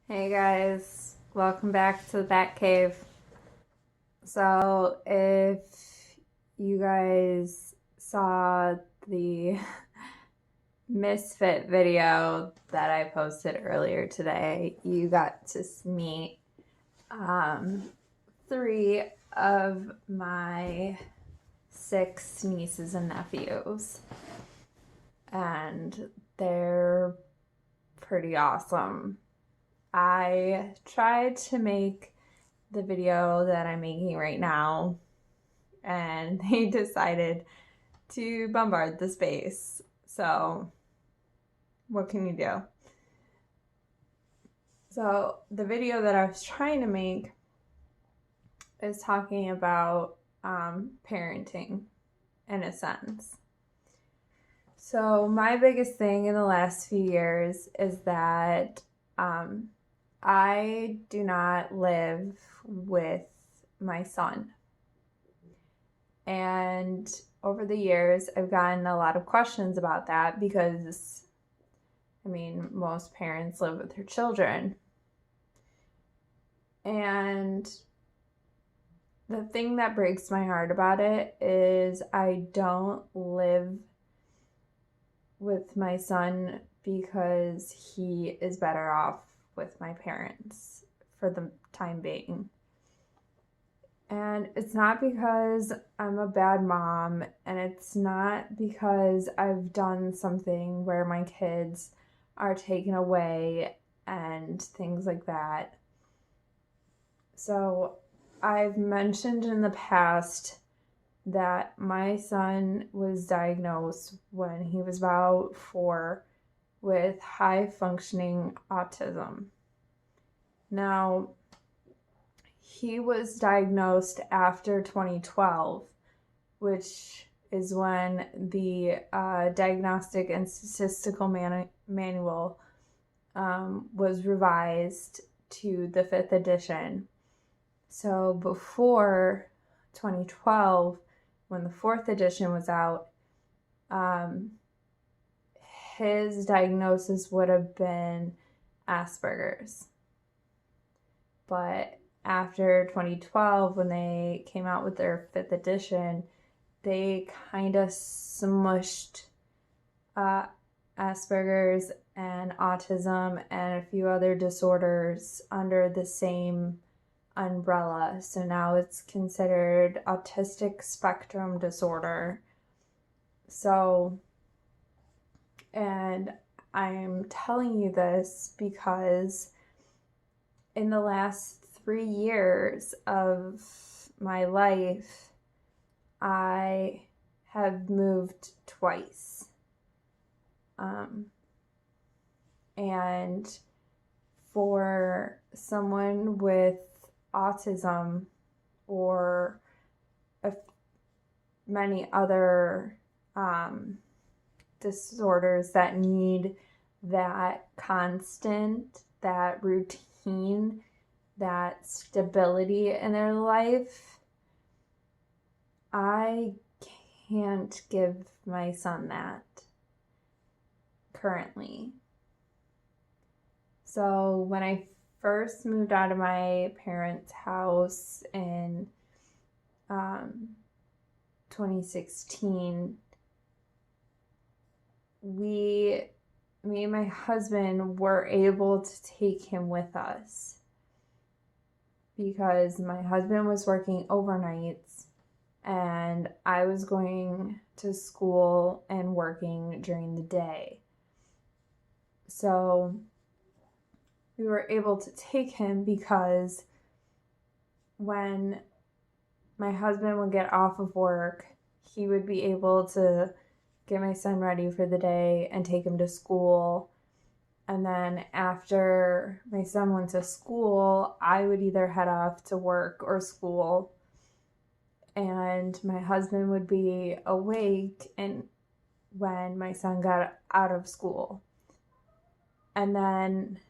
Hey guys, welcome back to the Bat Cave. So, if you guys saw the Misfit video that I posted earlier today, you got to meet three of my 6 nieces and nephews, and they're pretty awesome. I tried to make the video that I'm making right now, and they decided to bombard the space. So, what can you do? So, the video that I was trying to make is talking about parenting in a sense. So, my biggest thing in the last few years is that I do not live with my son. And over the years, I've gotten a lot of questions about that because, most parents live with their children. And the thing that breaks my heart about it is I don't live with my son because he is better off with my parents for the time being. And it's not because I'm a bad mom, and it's not because I've done something where my kids are taken away and things like that. So, I've mentioned in the past that my son was diagnosed when he was about 4 with high functioning autism. Now, he was diagnosed after 2012, which is when the Diagnostic and Statistical Manual was revised to the 5th edition. So before 2012, when the 4th edition was out, his diagnosis would have been Asperger's. But after 2012, when they came out with their 5th edition, they kind of smushed Asperger's and autism and a few other disorders under the same umbrella. So now it's considered autistic spectrum disorder. So, and I'm telling you this because in the last 3 years of my life, I have moved twice. And for someone with autism or many other disorders that need that constant, that routine, that stability in their life, I can't give my son that currently. So when I first moved out of my parents' house in 2016, me and my husband were able to take him with us because my husband was working overnights and I was going to school and working during the day. So we were able to take him because when my husband would get off of work, he would be able to get my son ready for the day and take him to school. And then after my son went to school, I would either head off to work or school. And my husband would be awake and when my son got out of school. And then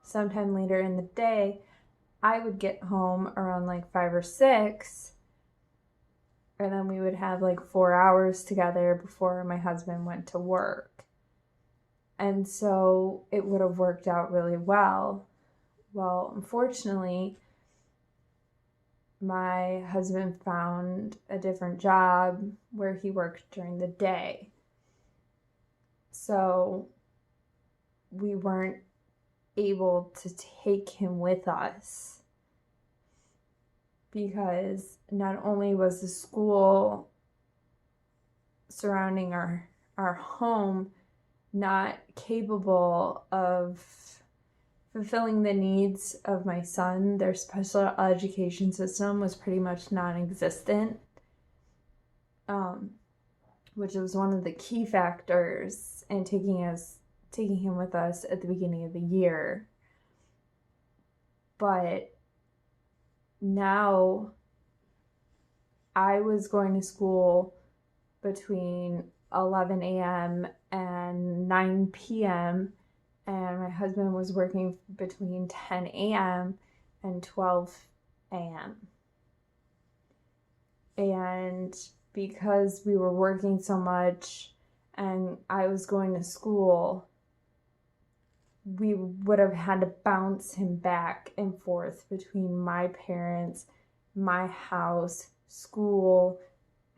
sometime later in the day, I would get home around like 5 or 6, and then we would have like 4 hours together before my husband went to work. And so it would have worked out really well. Well, unfortunately, my husband found a different job where he worked during the day. So we weren't able to take him with us because not only was the school surrounding our home not capable of fulfilling the needs of my son, their special education system was pretty much non-existent, which was one of the key factors in taking him with us at the beginning of the year. But now I was going to school between 11 a.m. and 9 p.m. and my husband was working between 10 a.m. and 12 a.m. And because we were working so much and I was going to school, we would have had to bounce him back and forth between my parents, my house, school,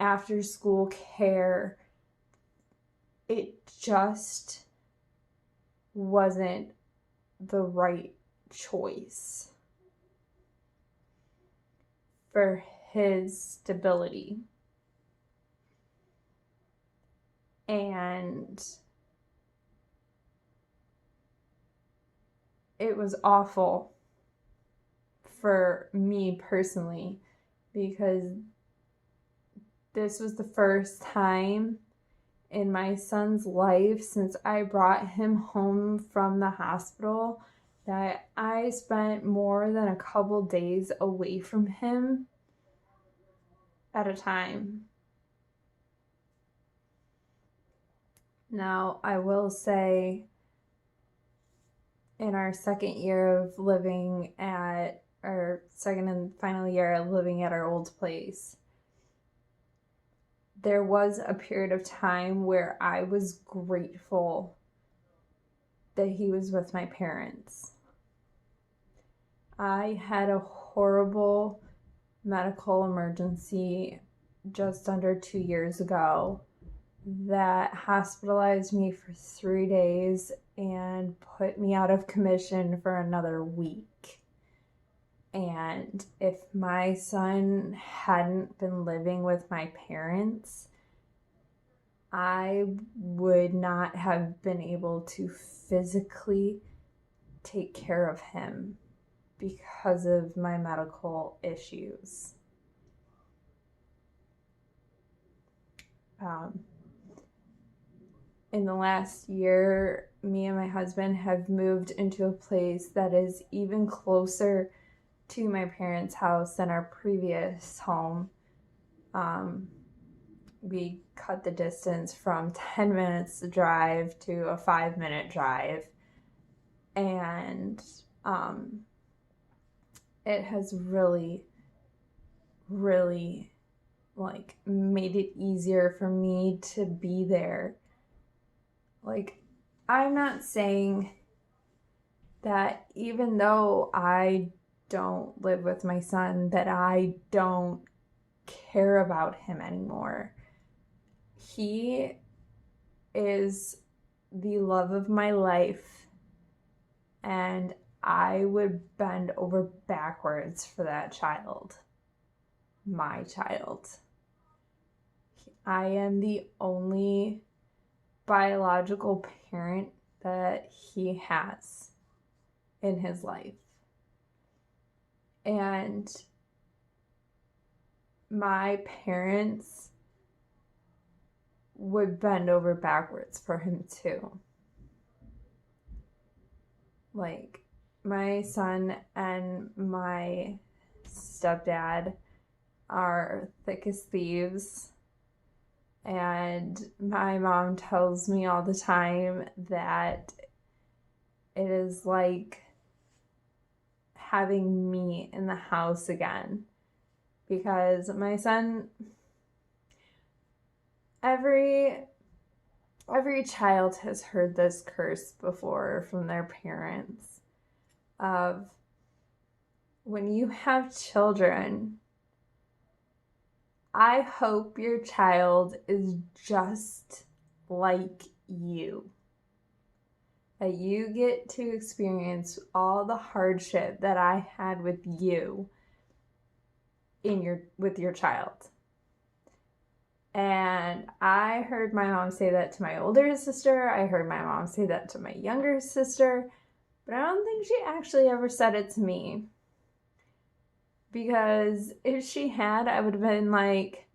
after school care. It just wasn't the right choice for his stability. And it was awful for me personally because this was the first time in my son's life since I brought him home from the hospital that I spent more than a couple days away from him at a time. Now, I will say in our second year of living at our second and final year of living at our old place, there was a period of time where I was grateful that he was with my parents. I had a horrible medical emergency just under 2 years ago that hospitalized me for 3 days and put me out of commission for another week. And if my son hadn't been living with my parents, I would not have been able to physically take care of him because of my medical issues. In the last year, me and my husband have moved into a place that is even closer to my parents' house than our previous home. We cut the distance from 10 minutes to drive to a 5-minute drive. And it has really, really made it easier for me to be there. I'm not saying that even though I don't live with my son, that I don't care about him anymore. He is the love of my life, and I would bend over backwards for that child. My child. I am the only biological parent that he has in his life. And my parents would bend over backwards for him too. My son and my stepdad are thick as thieves. And my mom tells me all the time that it is like having me in the house again. Because my son, every child has heard this curse before from their parents of when you have children, I hope your child is just like you. That you get to experience all the hardship that I had with you with your child. And I heard my mom say that to my older sister. I heard my mom say that to my younger sister. But I don't think she actually ever said it to me. Because if she had, I would have been like,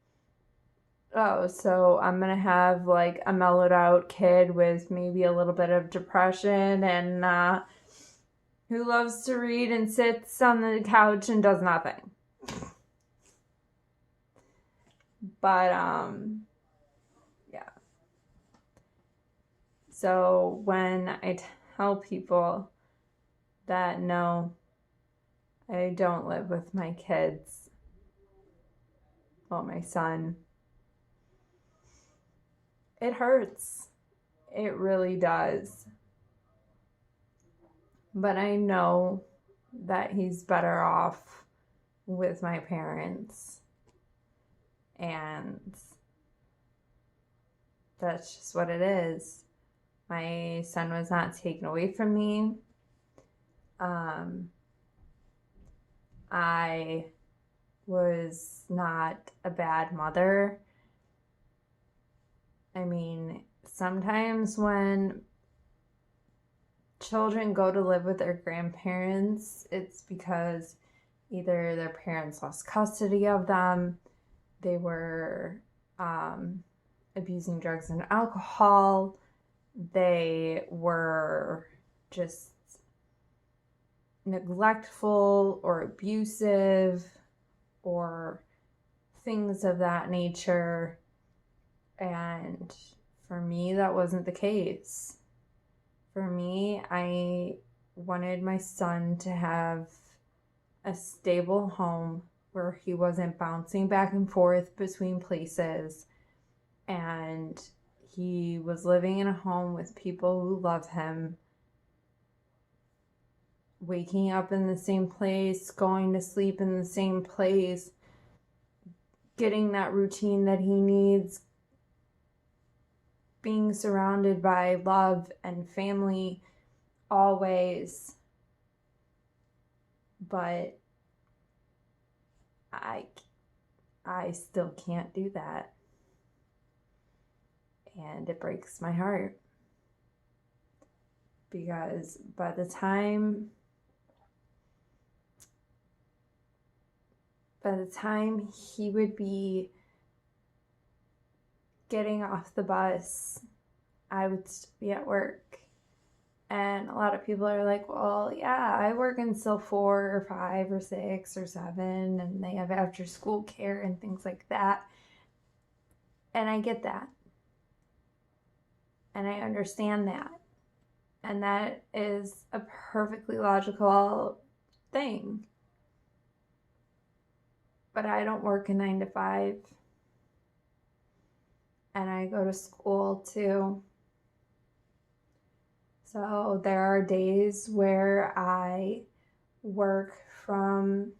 oh, so I'm going to have like a mellowed out kid with maybe a little bit of depression and who loves to read and sits on the couch and does nothing. But, yeah. So when I tell people that no, I don't live with my kids, well, my son, it hurts. It really does. But I know that he's better off with my parents. And that's just what it is. My son was not taken away from me. I was not a bad mother. I mean, sometimes when children go to live with their grandparents, it's because either their parents lost custody of them, they were abusing drugs and alcohol, they were just neglectful or abusive or things of that nature. And for me, that wasn't the case. For me, I wanted my son to have a stable home where he wasn't bouncing back and forth between places, and he was living in a home with people who love him, waking up in the same place, going to sleep in the same place, getting that routine that he needs, being surrounded by love and family always. But I still can't do that. And it breaks my heart. Because by the time he would be getting off the bus, I would be at work. And a lot of people are like, well, yeah, I work until 4 or 5 or 6 or 7, and they have after school care and things like that. And I get that. And I understand that. And that is a perfectly logical thing. But I don't work a 9 to 5. And I go to school too. So there are days where I work from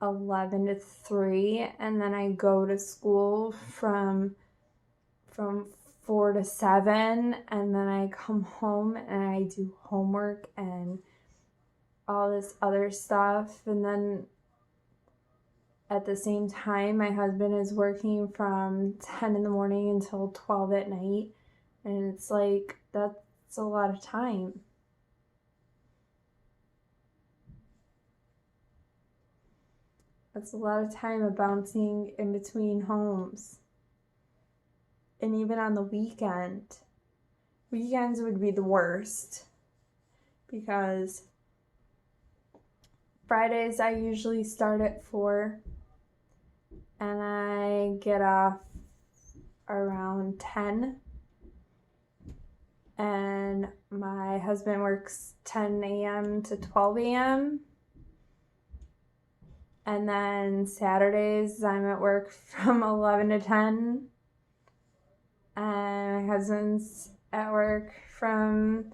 11 to 3, and then I go to school from 4 to 7, and then I come home and I do homework and all this other stuff. And then at the same time, my husband is working from 10 in the morning until 12 at night. And it's like, that's a lot of time. That's a lot of time of bouncing in between homes. And even on the weekends would be the worst. Because Fridays I usually start at 4. And I get off around 10. And my husband works 10 a.m. to 12 a.m. And then Saturdays I'm at work from 11 to 10. And my husband's at work from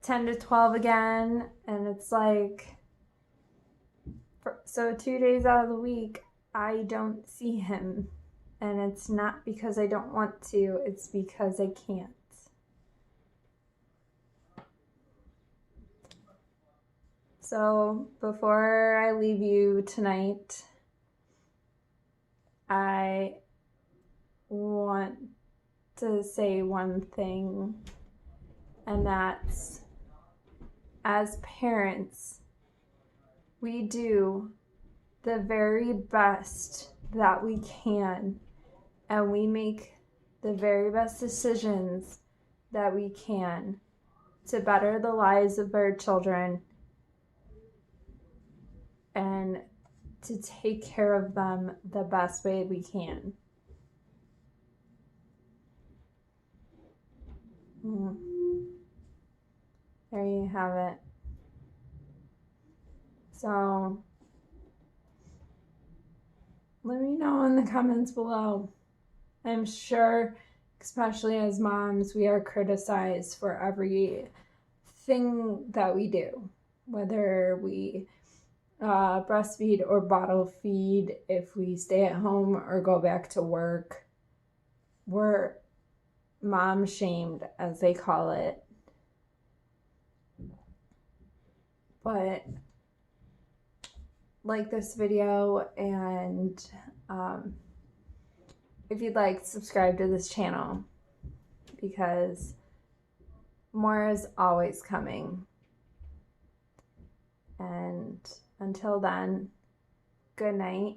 10 to 12 again. And it's like, So 2 days out of the week, I don't see him. And it's not because I don't want to, it's because I can't. So before I leave you tonight, I want to say one thing, and that's, as parents, we do the very best that we can, and we make the very best decisions that we can to better the lives of our children and to take care of them the best way we can. There you have it. So let me know in the comments below. I'm sure, especially as moms, we are criticized for everything that we do, whether we breastfeed or bottle feed, if we stay at home or go back to work. We're mom shamed, as they call it. But like this video, and if you'd like, subscribe to this channel, because more is always coming. And until then, good night,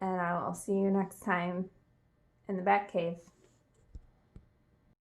and I will see you next time in the Bat Cave.